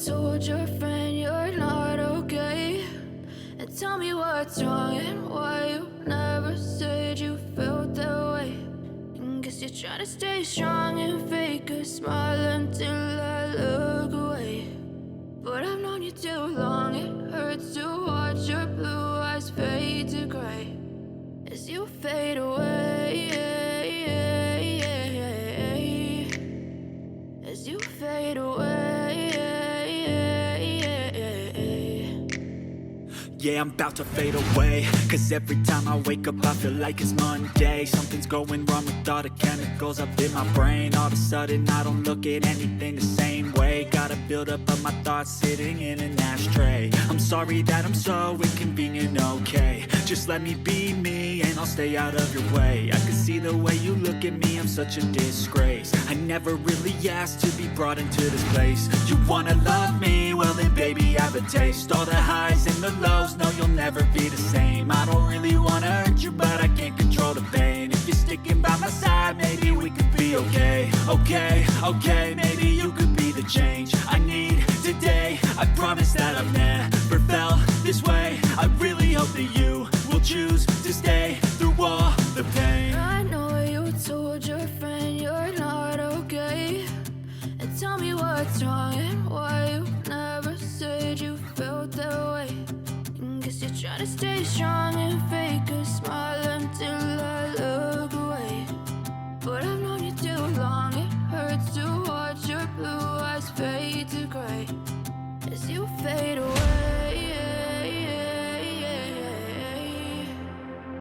told your friend you're not okay? And tell me what's wrong and why you never said you felt that way. And guess you're trying to stay strong and fake a smile until I look away. But I've known you too long, it hurts to watch your blue eyes fade to gray as you fade away, as you fade away. Yeah, I'm about to fade away, cause every time I wake up I feel like it's Monday. Something's going wrong with all the chemicals up in my brain. All of a sudden I don't look at anything the same way. Gotta build up of my thoughts sitting in an ashtray. I'm sorry that I'm so inconvenient, okay? Just let me be me and I'll stay out of your way. I can see the way you look at me, I'm such a disgrace. I never really asked to be brought into this place. You wanna love me? Well then baby have a taste. All the highs and the lows, no you'll never be the same. I don't really wanna hurt you but I can't control the pain. If you're sticking by my side maybe we could be okay. Okay, maybe you could be the change I need today. I promise that I've never felt this way. I really hope that you will choose to stay through all the pain. I know you told your friend you're not okay. And tell me what's wrong and why you never said you felt that way. And guess you're trying to stay strong